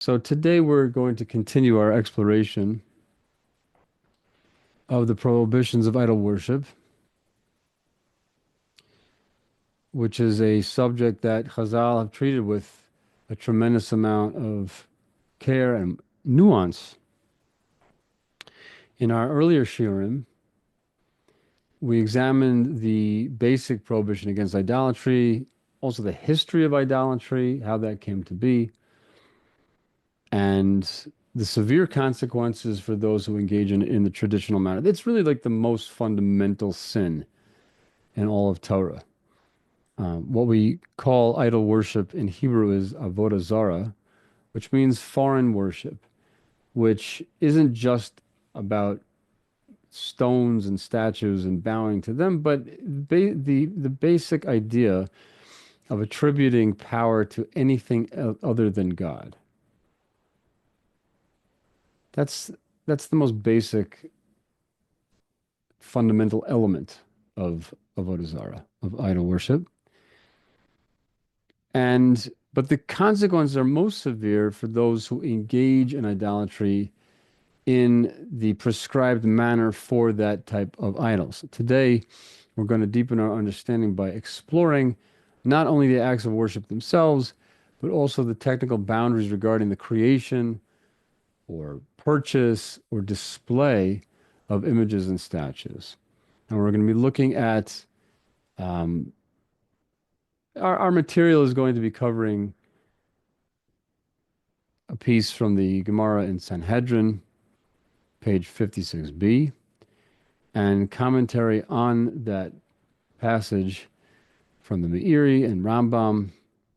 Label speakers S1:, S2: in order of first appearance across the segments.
S1: So today we're going to continue our exploration of the prohibitions of idol worship, which is a subject that Chazal have treated with a tremendous amount of care and nuance. In our earlier shiurim, we examined the basic prohibition against idolatry, also the history of idolatry, how that came to be, and the severe consequences for those who engage in the traditional manner. It's really like the most fundamental sin in all of Torah. What we call idol worship in Hebrew is avodah zarah, which means foreign worship, which isn't just about stones and statues and bowing to them, but the basic idea of attributing power to anything other than God. That's that's the most basic fundamental element of avodah zarah, of idol worship. But the consequences are most severe for those who engage in idolatry in the prescribed manner for that type of idols. Today, we're going to deepen our understanding by exploring not only the acts of worship themselves, but also the technical boundaries regarding the creation or purchase or display of images and statues. And we're going to be looking at um, our material is going to be covering a piece from the Gemara in Sanhedrin, page 56b, and commentary on that passage from the Meiri and Rambam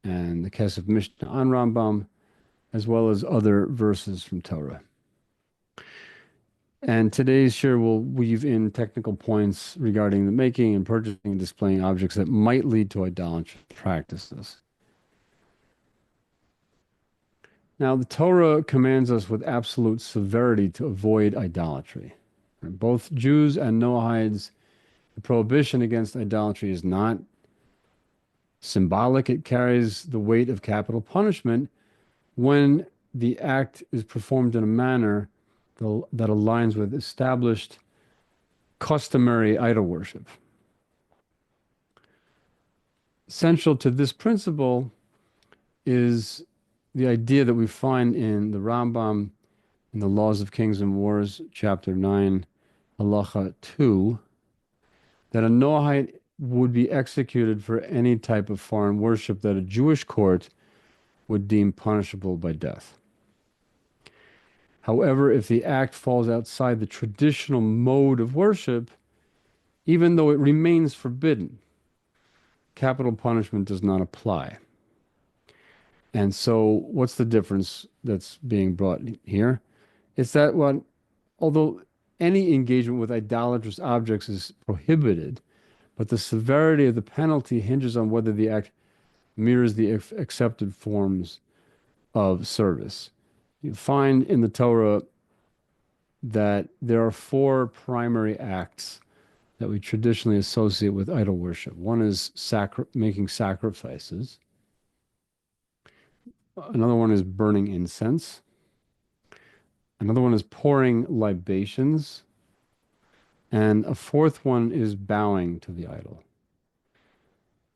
S1: and the Kesef Mishnah on Rambam, as well as other verses from Torah. And today's share will weave in technical points regarding the making and purchasing and displaying objects that might lead to idolatrous practices. Now, the Torah commands us with absolute severity to avoid idolatry. Both Jews and Noahides, the prohibition against idolatry is not symbolic. It carries the weight of capital punishment when the act is performed in a manner that aligns with established customary idol worship. Central to this principle is the idea that we find in the Rambam in the Laws of Kings and Wars, chapter 9, halacha 2, that a Noahide would be executed for any type of foreign worship that a Jewish court would deem punishable by death. However, if the act falls outside the traditional mode of worship, even though it remains forbidden, capital punishment does not apply. And so what's the difference that's being brought here? It's that although any engagement with idolatrous objects is prohibited, but the severity of the penalty hinges on whether the act mirrors the accepted forms of service. You find in the Torah that there are four primary acts that we traditionally associate with idol worship. One is making sacrifices. Another one is burning incense. Another one is pouring libations. And a fourth one is bowing to the idol.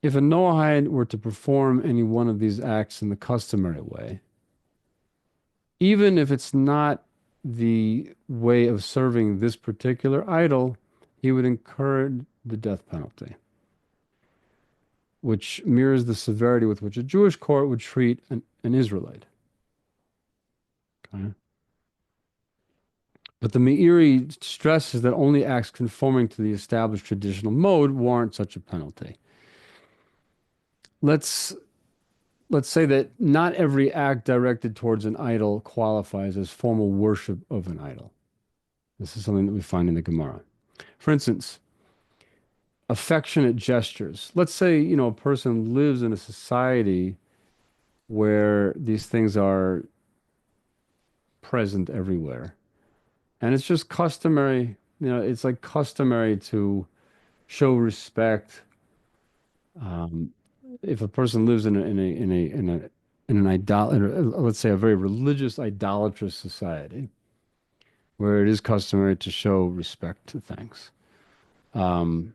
S1: If a Noahide were to perform any one of these acts in the customary way, even if it's not the way of serving this particular idol, he would incur the death penalty, which mirrors the severity with which a Jewish court would treat an Israelite. Okay. But the Meiri stresses that only acts conforming to the established traditional mode warrant such a penalty. Let's say that not every act directed towards an idol qualifies as formal worship of an idol. This is something that we find in the Gemara. For instance, affectionate gestures. Let's say, a person lives in a society where these things are present everywhere. And it's just customary, it's like customary to show respect. If a person lives in in an let's say a very religious, idolatrous society, where it is customary to show respect to things. Um,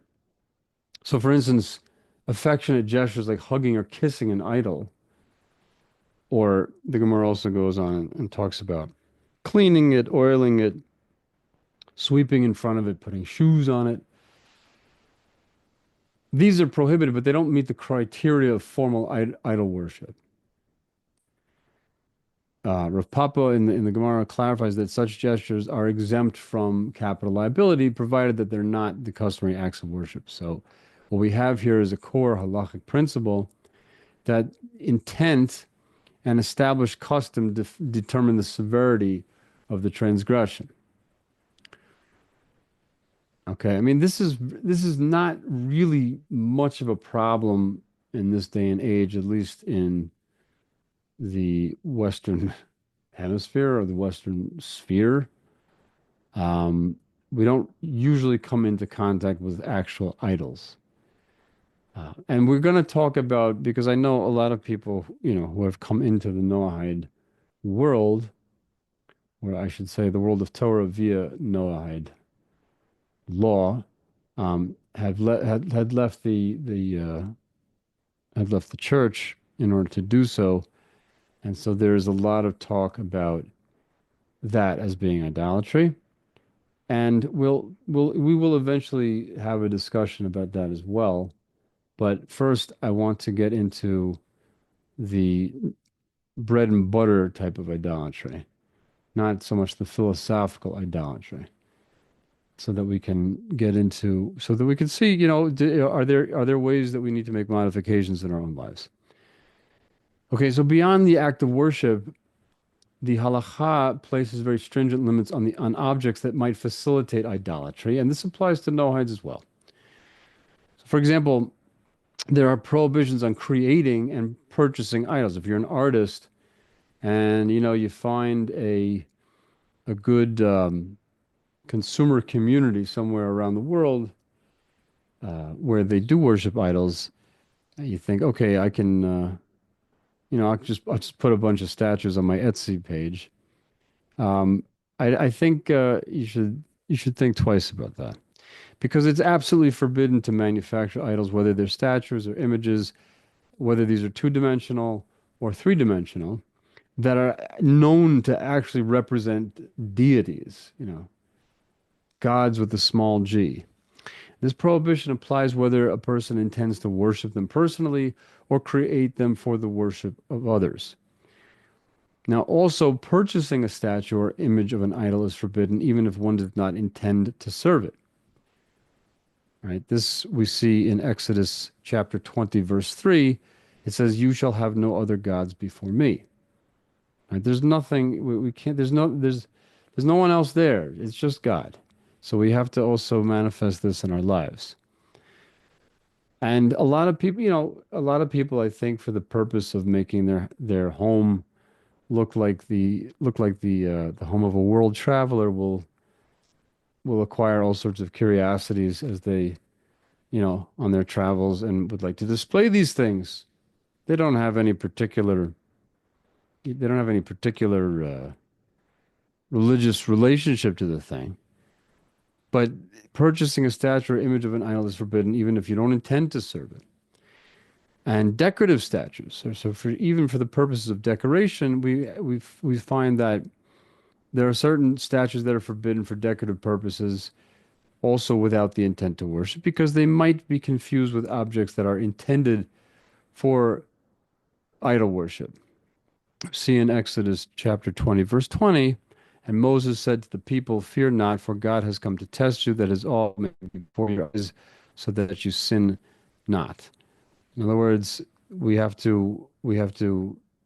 S1: so, for instance, affectionate gestures like hugging or kissing an idol, or the Gemara also goes on and talks about cleaning it, oiling it, sweeping in front of it, putting shoes on it. These are prohibited, but they don't meet the criteria of formal idol worship. Rav Papa in the Gemara clarifies that such gestures are exempt from capital liability, provided that they're not the customary acts of worship. So, what we have here is a core halachic principle that intent and established custom determine the severity of the transgression. Okay, I mean this is not really much of a problem in this day and age, at least in the Western hemisphere or the Western sphere. Um, we don't usually come into contact with actual idols. And we're going to talk about, because I know a lot of people, who have come into the Noahide world, or I should say the world of Torah via Noahide law, had left had left the church in order to do so. And so there's a lot of talk about that as being idolatry. And we will eventually have a discussion about that as well. But first, I want to get into the bread and butter type of idolatry, not so much the philosophical idolatry, so that we can so that we can see, are there ways that we need to make modifications in our own lives? Okay, so beyond the act of worship, the halacha places very stringent limits on objects that might facilitate idolatry, and this applies to noahides as well. So for example, there are prohibitions on creating and purchasing idols. If you're an artist and you find a good consumer community somewhere around the world where they do worship idols, you think, okay, I can I'll just put a bunch of statues on my Etsy page. I think you should think twice about that, because it's absolutely forbidden to manufacture idols, whether they're statues or images, whether these are two-dimensional or three-dimensional, that are known to actually represent deities, gods with a small g. This prohibition applies whether a person intends to worship them personally or create them for the worship of others. Now, also, purchasing a statue or image of an idol is forbidden, even if one does not intend to serve it. Right? This we see in Exodus chapter 20, verse 3. It says, "You shall have no other gods before me." Right? There's nothing we can't. There's no one else there. It's just God. So we have to also manifest this in our lives. And a lot of people, I think, for the purpose of making their home look like the home of a world traveler, will acquire all sorts of curiosities as they, on their travels, and would like to display these things. They don't have any particular religious relationship to the thing. But purchasing a statue or image of an idol is forbidden, even if you don't intend to serve it. And decorative statues, even for the purposes of decoration, we find that there are certain statues that are forbidden for decorative purposes, also without the intent to worship, because they might be confused with objects that are intended for idol worship. See in Exodus chapter 20, verse 20, "And Moses said to the people, 'Fear not, for God has come to test you, that is all made before your eyes, so that you sin not.'" In other words, we have to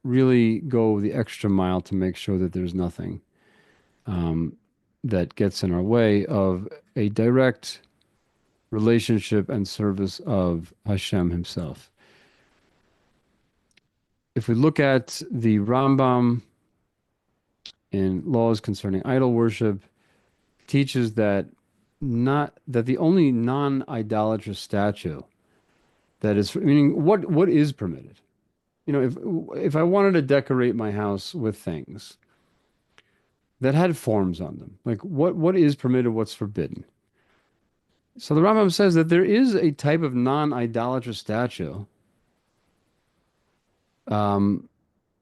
S1: really go the extra mile to make sure that there's nothing that gets in our way of a direct relationship and service of Hashem himself. If we look at the Rambam in Laws Concerning Idol Worship, teaches that the only non-idolatrous statue that is, meaning what is permitted? if I wanted to decorate my house with things that had forms on them, like what is permitted, what's forbidden. So the Rambam says that there is a type of non-idolatrous statue um,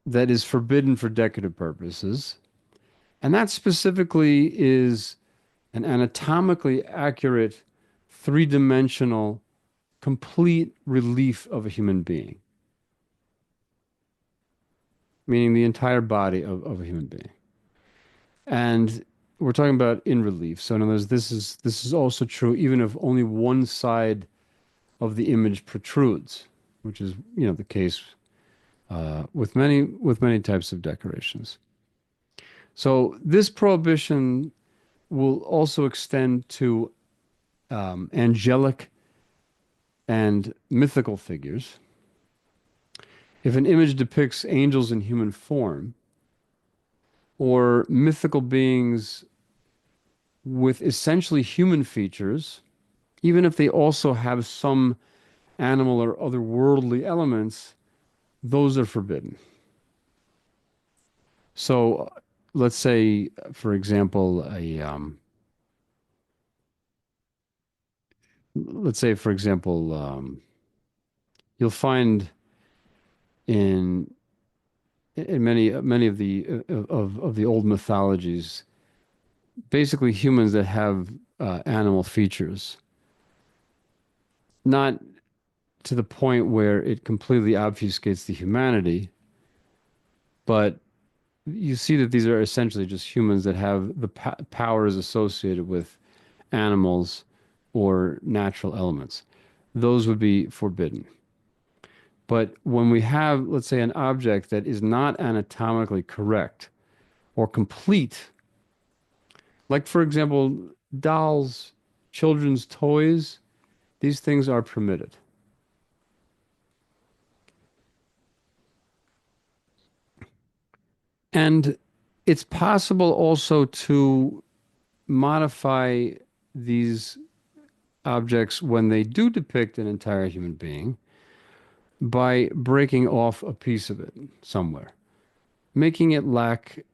S1: that is forbidden for decorative purposes, and that specifically is an anatomically accurate, three-dimensional, complete relief of a human being, meaning the entire body of a human being. And we're talking about in relief. So in other words, this is also true even if only one side of the image protrudes, which is the case with many types of decorations. So this prohibition will also extend to angelic and mythical figures. If an image depicts angels in human form or mythical beings with essentially human features, even if they also have some animal or otherworldly elements, those are forbidden. So let's say, for example, you'll find in many of the old mythologies, basically humans that have animal features, not to the point where it completely obfuscates the humanity, but you see that these are essentially just humans that have the powers associated with animals or natural elements. Those would be forbidden. But when we have, let's say, an object that is not anatomically correct or complete, like, for example, dolls, children's toys, these things are permitted. And it's possible also to modify these objects when they do depict an entire human being by breaking off a piece of it somewhere, making it lack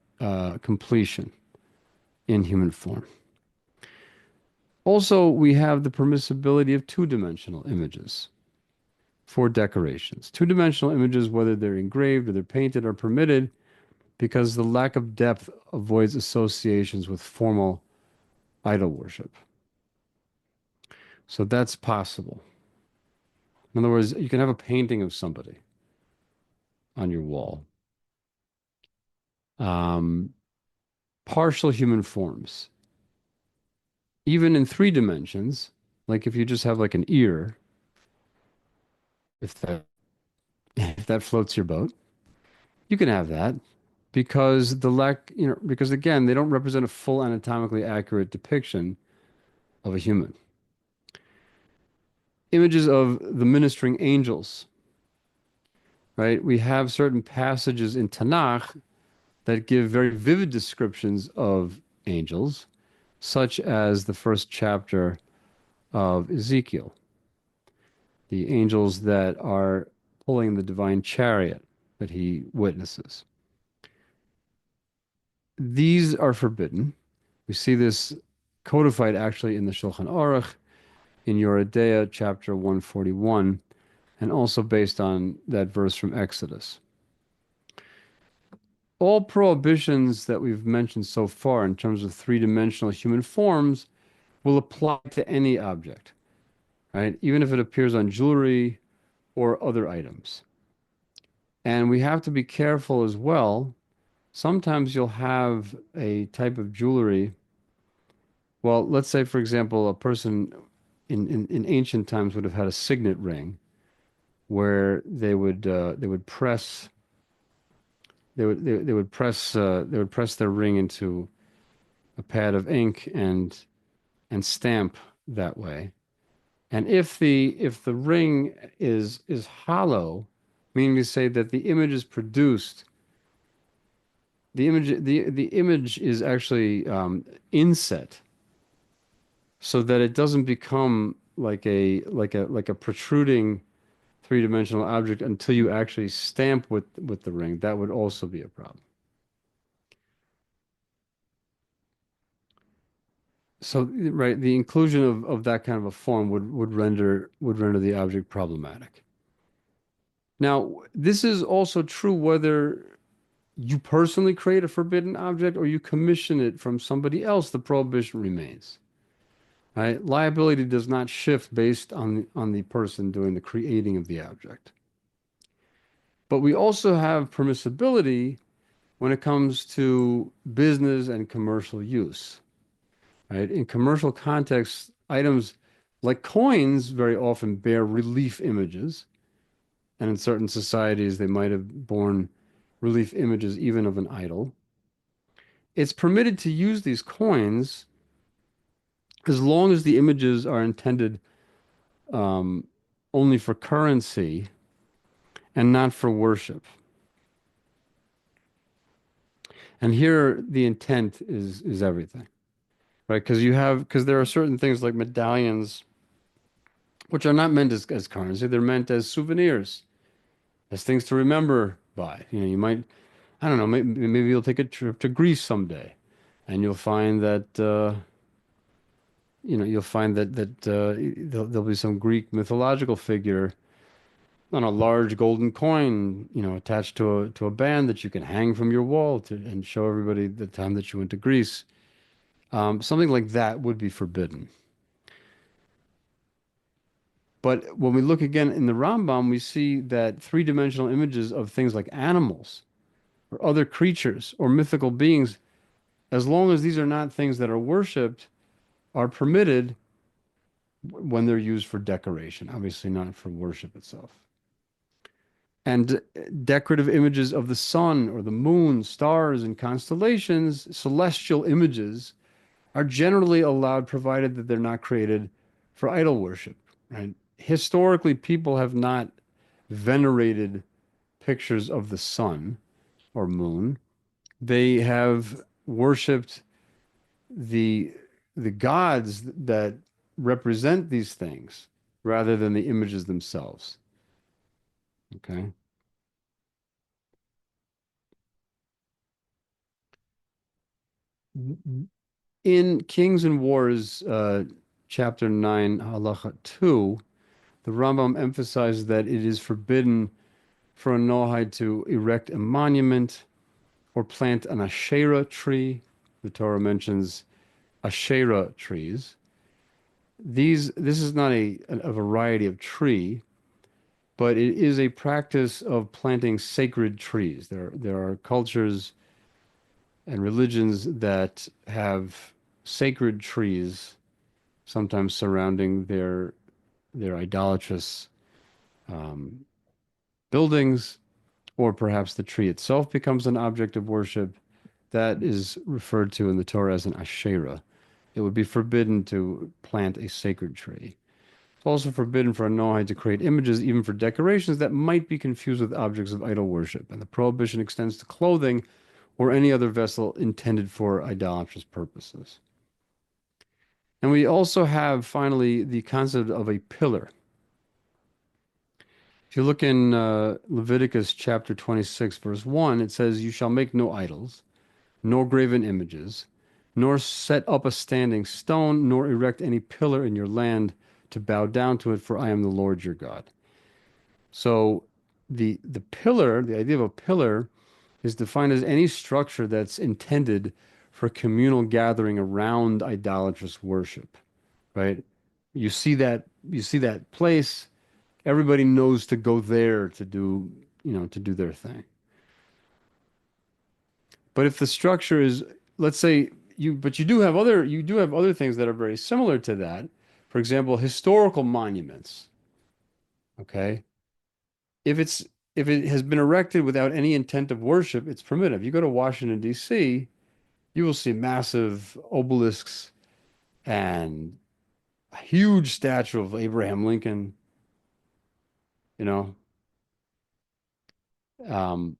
S1: completion in human form. Also, we have the permissibility of two-dimensional images for decorations. Two-dimensional images, whether they're engraved or they're painted, are permitted because the lack of depth avoids associations with formal idol worship. So that's possible. In other words, you can have a painting of somebody on your wall. Um, Partial human forms, even in three dimensions, like if you just have like an ear, if that if that floats your boat, you can have that because because again, they don't represent a full anatomically accurate depiction of a human. Images of the ministering angels, right? We have certain passages in Tanakh that give very vivid descriptions of angels, such as the first chapter of Ezekiel, the angels that are pulling the divine chariot that he witnesses. These are forbidden. We see this codified actually in the Shulchan Aruch, in Yoredeah, chapter 141, and also based on that verse from Exodus. All prohibitions that we've mentioned so far in terms of three-dimensional human forms will apply to any object, right? Even if it appears on jewelry or other items. And we have to be careful as well. Sometimes you'll have a type of jewelry. Well, let's say, for example, a person in ancient times would have had a signet ring where they would press their ring into a pad of ink and stamp that way. And if the ring is hollow, meaning to say that the image is produced, the image is actually inset, so that it doesn't become like a protruding three-dimensional object until you actually stamp with the ring. That would also be a problem. So, right, the inclusion of that kind of a form would render the object problematic. Now, this is also true whether you personally create a forbidden object or you commission it from somebody else, the prohibition remains. Right? Liability does not shift based on the person doing the creating of the object. But we also have permissibility when it comes to business and commercial use. Right? In commercial contexts, items like coins very often bear relief images, and in certain societies, they might have borne relief images even of an idol. It's permitted to use these coins as long as the images are intended um, only for currency and not for worship. And here, the intent is everything, right? Because there are certain things like medallions, which are not meant as currency; they're meant as souvenirs, as things to remember by. You might, I don't know, maybe you'll take a trip to Greece someday, and you'll find that there'll be some Greek mythological figure on a large golden coin, attached to a band that you can hang from your wall and show everybody the time that you went to Greece. Something like that would be forbidden. But when we look again in the Rambam, we see that three-dimensional images of things like animals or other creatures or mythical beings, as long as these are not things that are worshipped, are permitted when they're used for decoration, obviously not for worship itself. And decorative images of the sun or the moon, stars, and constellations, celestial images, are generally allowed provided that they're not created for idol worship, right? Historically, people have not venerated pictures of the sun or moon. They have worshipped the the gods that represent these things rather than the images themselves. Okay. In Kings and Wars, chapter 9, halacha 2, the Rambam emphasizes that it is forbidden for a Noahide to erect a monument or plant an Asherah tree. The Torah mentions Asherah trees. This is not a variety of tree, but it is a practice of planting sacred trees. There are cultures and religions that have sacred trees, sometimes surrounding their idolatrous um, buildings, or perhaps the tree itself becomes an object of worship. That is referred to in the Torah as an Asherah. It would be forbidden to plant a sacred tree. It's also forbidden for a Noahide to create images, even for decorations, that might be confused with objects of idol worship. And the prohibition extends to clothing or any other vessel intended for idolatrous purposes. And we also have, finally, the concept of a pillar. If you look in Leviticus chapter 26, verse 1, it says, "You shall make no idols, nor graven images, nor set up a standing stone, nor erect any pillar in your land to bow down to it, for I am the Lord your God." So the pillar, the idea of a pillar, is defined as any structure that's intended for communal gathering around idolatrous worship, right? You see that place, everybody knows to go there to do their thing. But if the structure is, let's say you do have other things that are very similar to that. For example, historical monuments, okay? If it's if it has been erected without any intent of worship, it's permitted. If you go to Washington, D.C., you will see massive obelisks and a huge statue of Abraham Lincoln, you know. Um,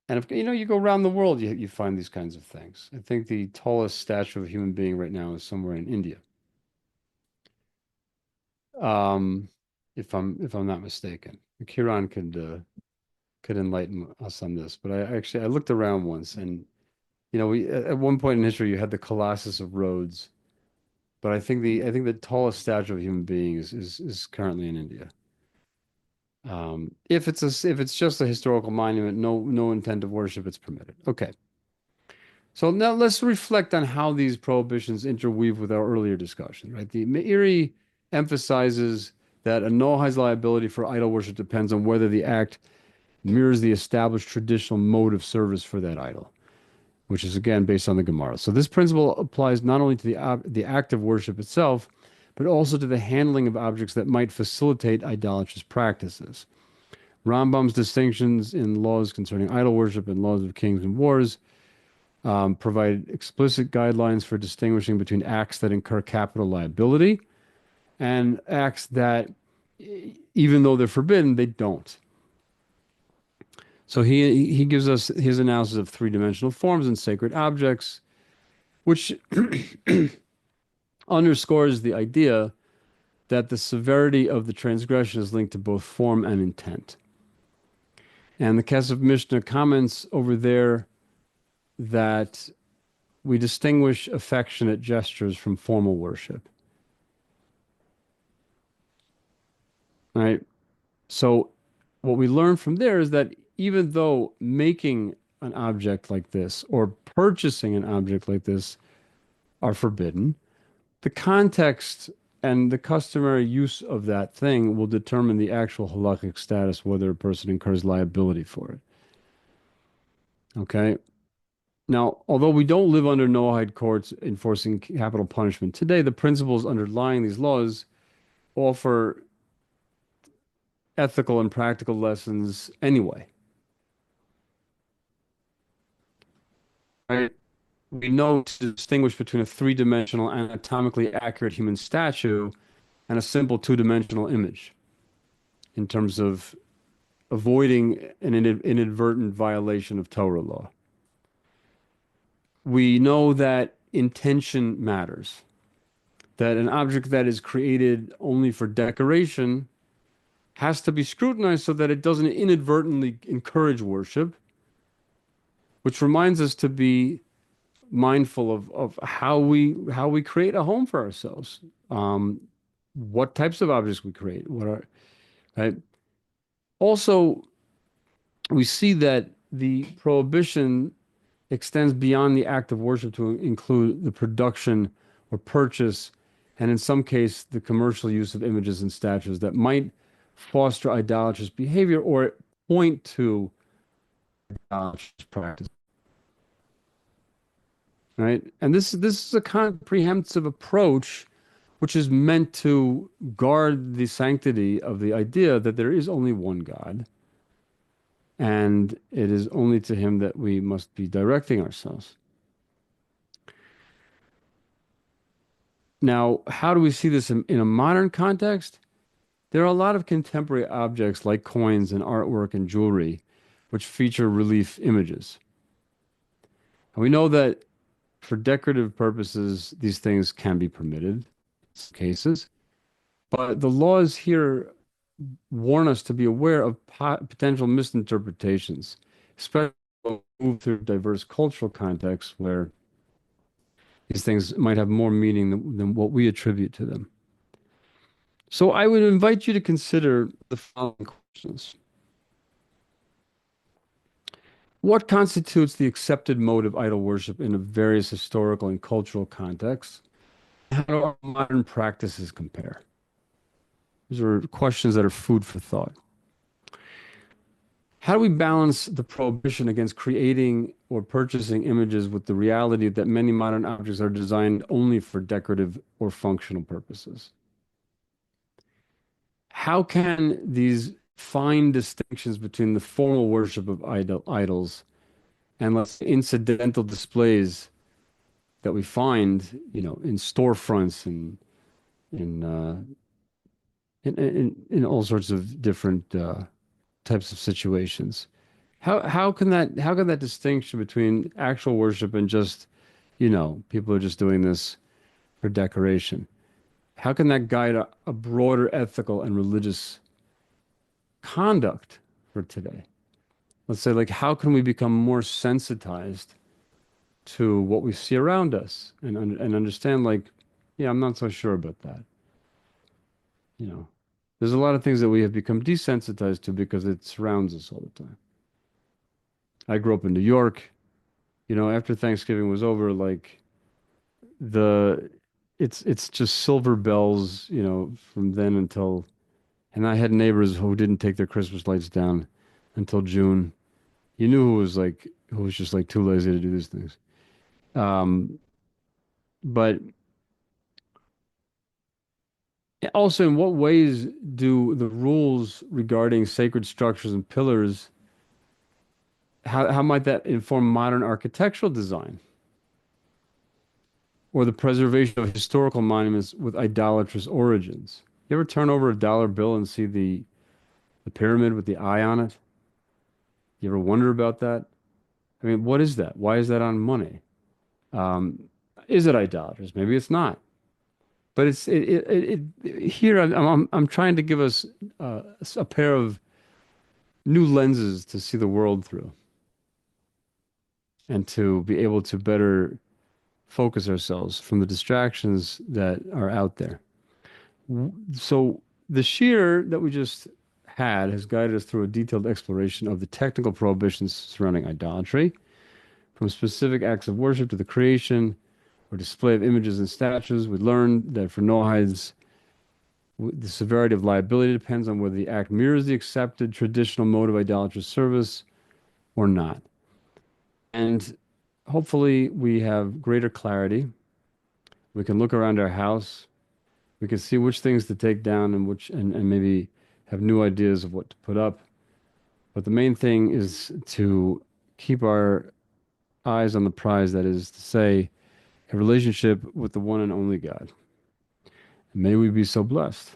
S1: and if you go around the world, you find these kinds of things. I think the tallest statue of a human being right now is somewhere in India. Um, if I'm not mistaken. Kiran could enlighten us on this, but I looked around once, and we at one point in history you had the Colossus of Rhodes, but I think the tallest statue of a human being is currently in India. If it's just a historical monument, no intent of worship, it's permitted. Okay. So now let's reflect on how these prohibitions interweave with our earlier discussion, right? The Meiri emphasizes that a Noahide liability for idol worship depends on whether the act mirrors the established traditional mode of service for that idol, which is again based on the Gemara. So this principle applies not only to the act of worship itself, but also to the handling of objects that might facilitate idolatrous practices. Rambam's distinctions in laws concerning idol worship and laws of kings and wars provide explicit guidelines for distinguishing between acts that incur capital liability and acts that, even though they're forbidden, they don't. So he gives us his analysis of three-dimensional forms and sacred objects, which underscores the idea that the severity of the transgression is linked to both form and intent. And the Kesef Mishnah comments over there that we distinguish affectionate gestures from formal worship. Right? So what we learn from there is that even though making an object like this or purchasing an object like this are forbidden, the context and the customary use of that thing will determine the actual halakhic status, whether a person incurs liability for it. Okay? Now, although we don't live under Noahide courts enforcing capital punishment today, the principles underlying these laws offer ethical and practical lessons anyway. Right? We know to distinguish between a three-dimensional anatomically accurate human statue and a simple two-dimensional image in terms of avoiding an inadvertent violation of Torah law. We know that intention matters, that an object that is created only for decoration has to be scrutinized so that it doesn't inadvertently encourage worship, which reminds us to be mindful of how we create a home for ourselves, what types of objects we create, right? Also, we see that the prohibition extends beyond the act of worship to include the production or purchase, and in some case, the commercial use of images and statues that might foster idolatrous behavior or point to idolatrous practice. Right? And this is a comprehensive approach which is meant to guard the sanctity of the idea that there is only one God, and it is only to him that we must be directing ourselves. Now, how do we see this in a modern context? There are a lot of contemporary objects like coins and artwork and jewelry which feature relief images. And we know that for decorative purposes, these things can be permitted in some cases, but the laws here warn us to be aware of potential misinterpretations, especially when we move through diverse cultural contexts where these things might have more meaning than what we attribute to them. So I would invite you to consider the following questions. What constitutes the accepted mode of idol worship in various historical and cultural contexts? How do our modern practices compare? These are questions that are food for thought. How do we balance the prohibition against creating or purchasing images with the reality that many modern objects are designed only for decorative or functional purposes? How can these fine distinctions between the formal worship of idols and less incidental displays that we find, in storefronts and in all sorts of different types of situations. How can that distinction between actual worship and just, people are just doing this for decoration? How can that guide a broader ethical and religious conduct for today? Let's say, like, how can we become more sensitized to what we see around us and understand, like, yeah, I'm not so sure about that. You know, there's a lot of things that we have become desensitized to because it surrounds us all the time. I grew up in New York. After Thanksgiving was over, like the it's just silver bells, from then until, and I had neighbors who didn't take their Christmas lights down until June. You knew who was just like too lazy to do these things. Um, but also, in what ways do the rules regarding sacred structures and pillars, how might that inform modern architectural design or the preservation of historical monuments with idolatrous origins? You ever turn over a dollar bill and see the pyramid with the eye on it? You ever wonder about that? I mean, what is that? Why is that on money? Um, is it idolatrous? Maybe it's not. But here I'm trying to give us a pair of new lenses to see the world through and to be able to better focus ourselves from the distractions that are out there. So the shear that we just had has guided us through a detailed exploration of the technical prohibitions surrounding idolatry, from specific acts of worship to the creation or display of images and statues. We learned that for Noahides, the severity of liability depends on whether the act mirrors the accepted traditional mode of idolatrous service or not. And hopefully, we have greater clarity. We can look around our house. We can see which things to take down and and maybe have new ideas of what to put up. But the main thing is to keep our eyes on the prize, that is to say, a relationship with the one and only God. May we be so blessed.